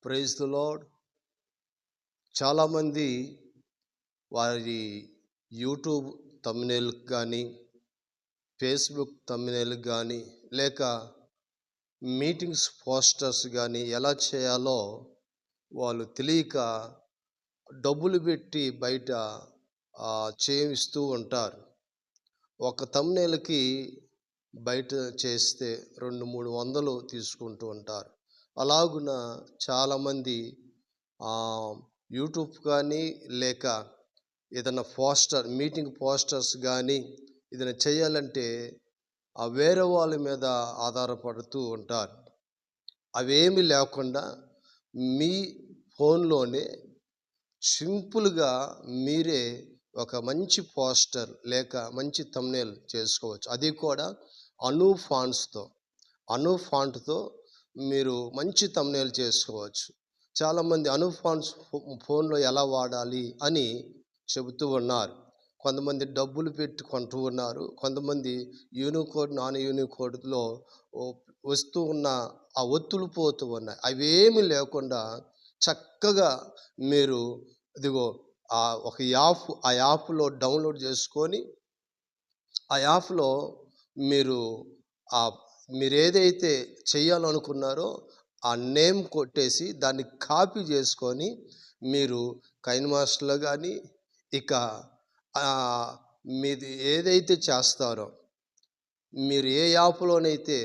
Praise the lord. చాలామంది వారి YouTube థంబ్‌నెయిల్‌కి కానీ, ఫేస్‌బుక్ థంబ్‌నెయిల్‌కి కానీ, లేక మీటింగ్స్ పోస్టర్స్ కానీ ఎలా చేయాలో వాళ్ళు తెలియక డబ్బులు పెట్టి బయట చేయిస్తూ ఉంటారు. ఒక థంబ్‌నెయిల్‌కి బయట చేస్తే 2, 300 తీసుకుంటూ ఉంటారు. అలాగున చాలామంది యూట్యూబ్ కానీ, లేక ఏదైనా మీటింగ్ పోస్టర్స్ కానీ ఏదైనా చేయాలంటే వేరే వాళ్ళ మీద ఆధారపడుతూ ఉంటారు. అవేమీ లేకుండా మీ ఫోన్‌లోనే సింపుల్‌గా మీరే ఒక మంచి పోస్టర్ లేక మంచి థంబ్‌నెయిల్ చేసుకోవచ్చు. అది కూడా అను ఫాంట్‌తో మీరు మంచి థంబ్‌నెయిల్ చేసుకోవచ్చు. చాలామంది అను ఫాంట్స్ ఫోన్‌లో ఎలా వాడాలి అని చెబుతూ ఉన్నారు. కొంతమంది డబ్బులు పెట్టి కొంటూ ఉన్నారు. కొంతమంది యూనికోడ్, నాన్ యూనికోడ్‌లో వస్తూ ఉన్న ఒత్తులు పోతూ ఉన్నాయి. అవేమీ లేకుండా చక్కగా మీరు ఇదిగో ఒక యాప్‌లో డౌన్లోడ్ చేసుకొని, ఆ యాప్‌లో మీరు మీరేదైతే చేయాలనుకున్నారో ఆ నేమ్ కొట్టేసి దాన్ని కాపీ చేసుకొని మీరు కైన్మాస్టర్‌లో కానీ, ఇక మీది ఏదైతే చేస్తారో, మీరు ఏ యాప్‌లోనైతే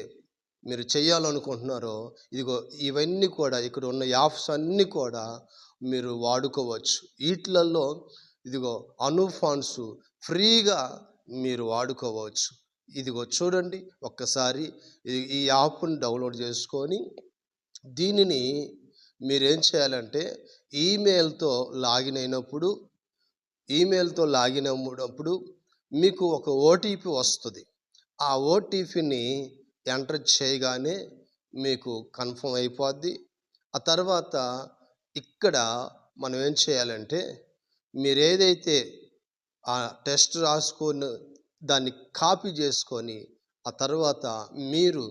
మీరు చేయాలనుకుంటున్నారో, ఇదిగో ఇవన్నీ కూడా ఇక్కడ ఉన్న యాప్స్ అన్నీ కూడా మీరు వాడుకోవచ్చు. వీటిలలో ఇదిగో అను ఫాంట్స్ ఫ్రీగా మీరు వాడుకోవచ్చు. ఇదిగో చూడండి, ఒక్కసారి ఈ యాప్‌ని డౌన్లోడ్ చేసుకొని దీనిని మీరేం చేయాలంటే ఈమెయిల్‌తో లాగిన్ అయినప్పుడు మీకు ఒక ఓటీపీ వస్తుంది. ఆ ఓటీపీని ఎంటర్ చేయగానే మీకు కన్ఫర్మ్ అయిపోద్ది. ఆ తర్వాత ఇక్కడ మనం ఏం చేయాలంటే మీరేదైతే టెస్ట్ రాసుకొని దాన్ని కాపీ చేసుకొని, ఆ తర్వాత మీరు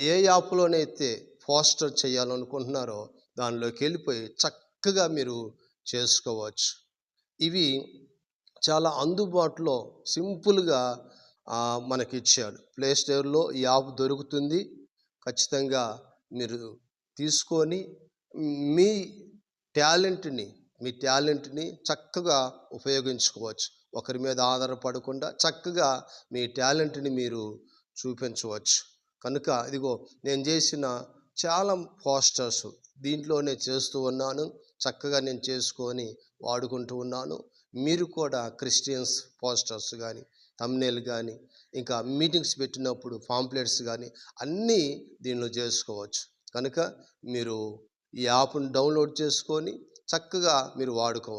ఏ యాప్‌లోనైతే పోస్టర్ చేయాలనుకుంటున్నారో దానిలోకి వెళ్ళిపోయి చక్కగా మీరు చేసుకోవచ్చు. ఇవి చాలా అందుబాటులో సింపుల్‌గా మనకిచ్చాడు. ప్లే స్టోర్‌లో ఈ యాప్ దొరుకుతుంది. ఖచ్చితంగా మీరు తీసుకొని మీ టాలెంట్‌ని చక్కగా ఉపయోగించుకోవచ్చు. ఒకరి మీద ఆధారపడకుండా చక్కగా మీ టాలెంట్‌ని మీరు చూపించవచ్చు. కనుక ఇదిగో నేను చేసిన చాలా పోస్టర్స్ దీంట్లోనే చేస్తూ ఉన్నాను. చక్కగా నేను చేసుకొని వాడుకుంటూ ఉన్నాను. మీరు కూడా క్రిస్టియన్స్ పోస్టర్స్ కానీ, థంబ్‌నెయిల్ కానీ, ఇంకా మీటింగ్స్ పెట్టినప్పుడు పాంప్లెట్స్ కానీ అన్నీ దీనిలో చేసుకోవచ్చు. కనుక మీరు ఈ యాప్‌ని డౌన్లోడ్ చేసుకొని చక్కగా మీరు వాడుకోవచ్చు.